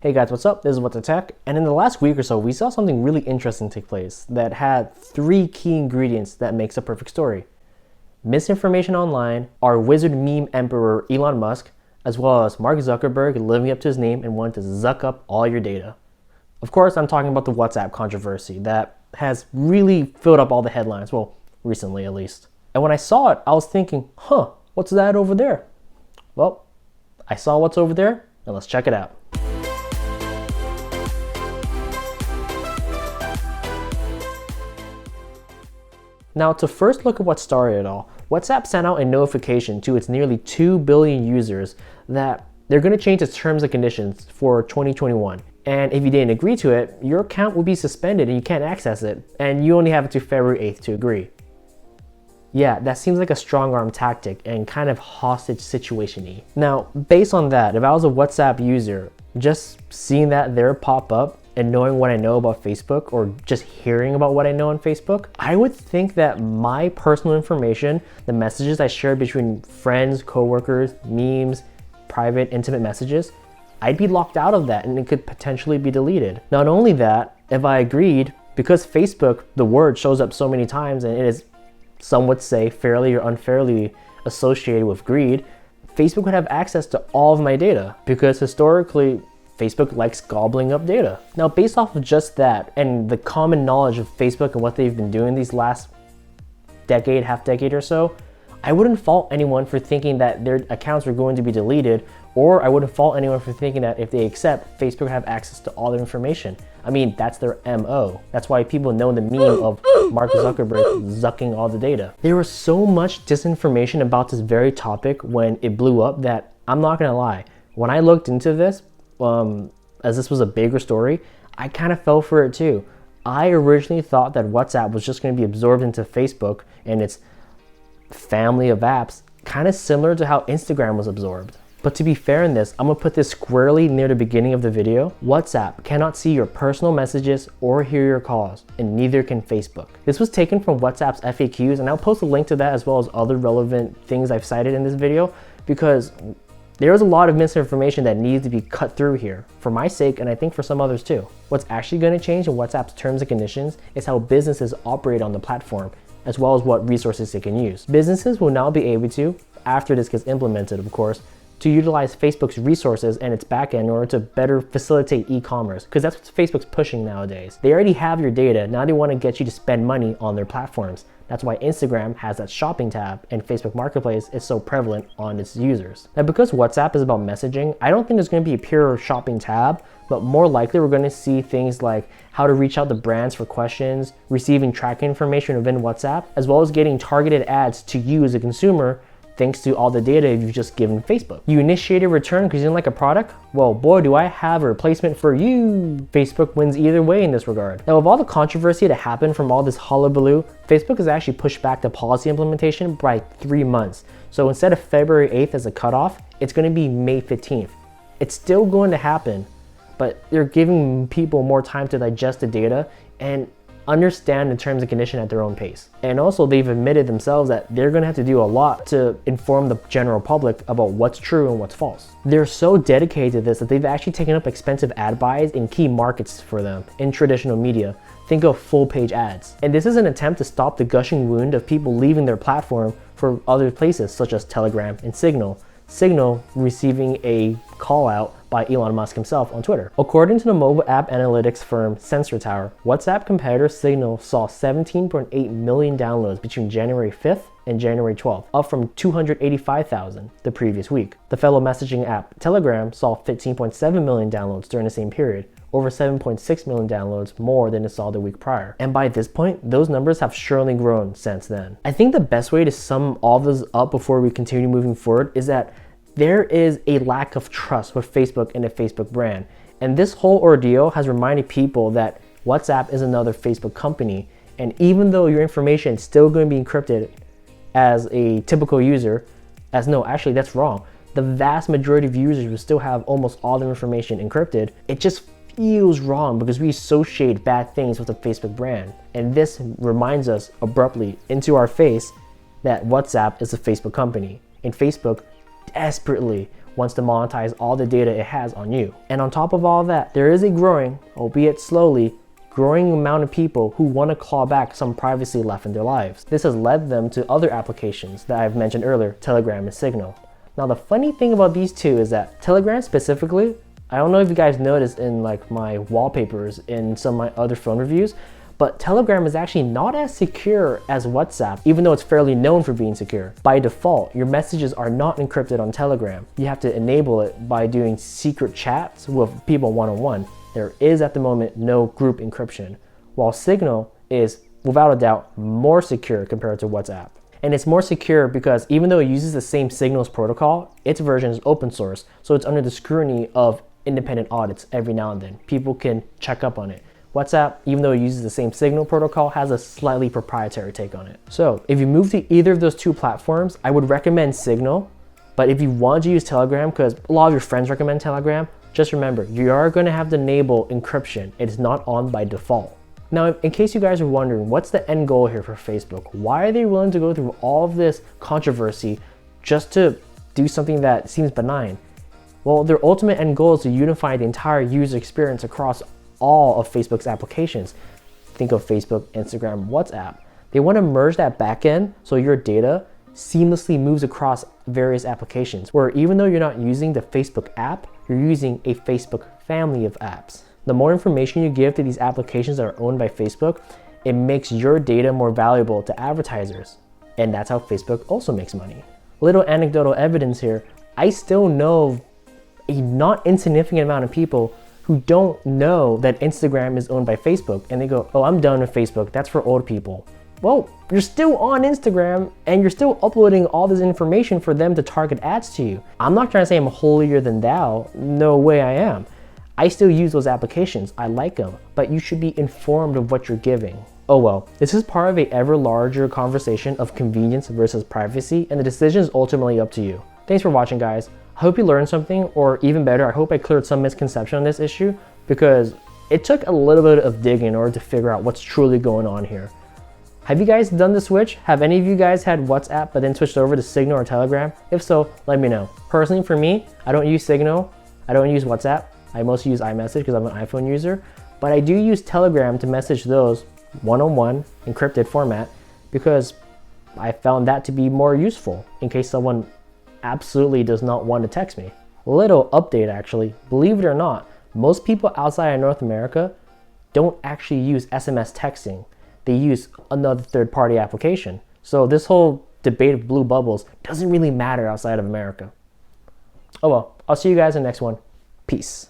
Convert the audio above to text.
Hey guys, what's up? This is What's a Tech, and in the last week or so, we saw something really interesting take place that had three key ingredients that makes a perfect story. Misinformation online, our wizard meme emperor Elon Musk, as well as Mark Zuckerberg living up to his name and wanting to zuck up all your data. Of course, I'm talking about the WhatsApp controversy that has really filled up all the headlines, well, recently at least. And when I saw it, I was thinking, what's that over there? Well, I saw what's over there, and let's check it out. Now, to first look at what started it all, WhatsApp sent out a notification to its nearly 2 billion users that they're going to change its terms and conditions for 2021. And if you didn't agree to it, your account will be suspended and you can't access it, and you only have until February 8th to agree. Yeah, that seems like a strong arm tactic and kind of hostage situation-y. Now, based on that, if I was a WhatsApp user, just seeing that there pop up and knowing what I know about Facebook, or just hearing about what I know on Facebook, I would think that my personal information, the messages I share between friends, coworkers, memes, private, intimate messages, I'd be locked out of that and it could potentially be deleted. Not only that, if I agreed, because Facebook, the word shows up so many times and it is, some would say, fairly or unfairly associated with greed, Facebook would have access to all of my data because historically, Facebook likes gobbling up data. Now, based off of just that and the common knowledge of Facebook and what they've been doing these last decade, half decade or so, I wouldn't fault anyone for thinking that their accounts were going to be deleted, or I wouldn't fault anyone for thinking that if they accept, Facebook would have access to all their information. I mean, that's their MO. That's why people know the meme of Mark Zuckerberg zucking all the data. There was so much disinformation about this very topic when it blew up that I'm not gonna lie. When I looked into this, as this was a bigger story, I kind of fell for it too. I originally thought that WhatsApp was just going to be absorbed into Facebook and its family of apps, kind of similar to how Instagram was absorbed. But to be fair in this, I'm going to put this squarely near the beginning of the video. WhatsApp cannot see your personal messages or hear your calls, and neither can Facebook. This was taken from WhatsApp's FAQs, and I'll post a link to that as well as other relevant things I've cited in this video, because there was a lot of misinformation that needs to be cut through here, for my sake and I think for some others too. What's actually going to change in WhatsApp's terms and conditions is how businesses operate on the platform, as well as what resources they can use. Businesses will now be able to, after this gets implemented of course, to utilize Facebook's resources and its backend in order to better facilitate e-commerce, because that's what Facebook's pushing nowadays. They already have your data, now they want to get you to spend money on their platforms. That's why Instagram has that shopping tab and Facebook Marketplace is so prevalent on its users. Now, because WhatsApp is about messaging, I don't think there's going to be a pure shopping tab, but more likely we're going to see things like how to reach out to brands for questions, receiving tracking information within WhatsApp, as well as getting targeted ads to you as a consumer thanks to all the data you've just given Facebook. You initiate a return because you didn't like a product? Well, boy, do I have a replacement for you. Facebook wins either way in this regard. Now, with all the controversy that happened from all this hullabaloo, Facebook has actually pushed back the policy implementation by 3 months. So instead of February 8th as a cutoff, it's going to be May 15th. It's still going to happen, but they're giving people more time to digest the data and understand the terms and conditions at their own pace. And also, they've admitted themselves that they're going to have to do a lot to inform the general public about what's true and what's false. They're so dedicated to this that they've actually taken up expensive ad buys in key markets for them in traditional media. Think of full page ads. And this is an attempt to stop the gushing wound of people leaving their platform for other places such as Telegram and Signal. Signal receiving a call out by Elon Musk himself on Twitter. According to the mobile app analytics firm Sensor Tower, WhatsApp competitor Signal saw 17.8 million downloads between January 5th and January 12th, up from 285,000 the previous week. The fellow messaging app Telegram saw 15.7 million downloads during the same period, over 7.6 million downloads more than it saw the week prior. And by this point, those numbers have surely grown since then. I think the best way to sum all this up before we continue moving forward is that there is a lack of trust with Facebook and the Facebook brand. And this whole ordeal has reminded people that WhatsApp is another Facebook company. And even though your information is still going to be encrypted as a typical user, actually that's wrong. The vast majority of users will still have almost all their information encrypted. It just feels wrong because we associate bad things with the Facebook brand. And this reminds us abruptly into our face that WhatsApp is a Facebook company. And Facebook desperately wants to monetize all the data it has on you. And on top of all that, there is a growing, albeit slowly, growing amount of people who want to claw back some privacy left in their lives. This has led them to other applications that I've mentioned earlier, Telegram and Signal. Now the funny thing about these two is that Telegram specifically, I don't know if you guys noticed in like my wallpapers in some of my other phone reviews, but Telegram is actually not as secure as WhatsApp, even though it's fairly known for being secure. By default, your messages are not encrypted on Telegram. You have to enable it by doing secret chats with people one-on-one. There is at the moment no group encryption, while Signal is without a doubt more secure compared to WhatsApp. And it's more secure because even though it uses the same Signal's protocol, its version is open source, so it's under the scrutiny of independent audits every now and then. People can check up on it. WhatsApp, even though it uses the same Signal protocol, has a slightly proprietary take on it. So if you move to either of those two platforms, I would recommend Signal. But if you want to use Telegram, because a lot of your friends recommend Telegram, just remember, you are going to have to enable encryption. It is not on by default. Now, in case you guys are wondering, what's the end goal here for Facebook? Why are they willing to go through all of this controversy just to do something that seems benign? Well, their ultimate end goal is to unify the entire user experience across all of Facebook's applications. Think of Facebook, Instagram, WhatsApp. They want to merge that backend so your data seamlessly moves across various applications, where even though you're not using the Facebook app, you're using a Facebook family of apps. The more information you give to these applications that are owned by Facebook, it makes your data more valuable to advertisers. And that's how Facebook also makes money. Little anecdotal evidence here, I still know a not insignificant amount of people who don't know that Instagram is owned by Facebook, and they go, oh, I'm done with Facebook, that's for old people. Well, you're still on Instagram and you're still uploading all this information for them to target ads to you. I'm not trying to say I'm holier than thou, no way I am. I still use those applications, I like them, but you should be informed of what you're giving. Oh well, this is part of a ever larger conversation of convenience versus privacy, and the decision is ultimately up to you. Thanks for watching, guys. I hope you learned something, or even better, I hope I cleared some misconception on this issue, because it took a little bit of digging in order to figure out what's truly going on here. Have you guys done the switch? Have any of you guys had WhatsApp but then switched over to Signal or Telegram? If so, let me know. Personally, for me, I don't use Signal, I don't use WhatsApp. I mostly use iMessage because I'm an iPhone user, but I do use Telegram to message those one-on-one encrypted format because I found that to be more useful in case someone absolutely does not want to text me. Little update actually, believe it or not, most people outside of North America don't actually use SMS texting. They use another third-party application. So this whole debate of blue bubbles doesn't really matter outside of America. Oh well, I'll see you guys in the next one. Peace.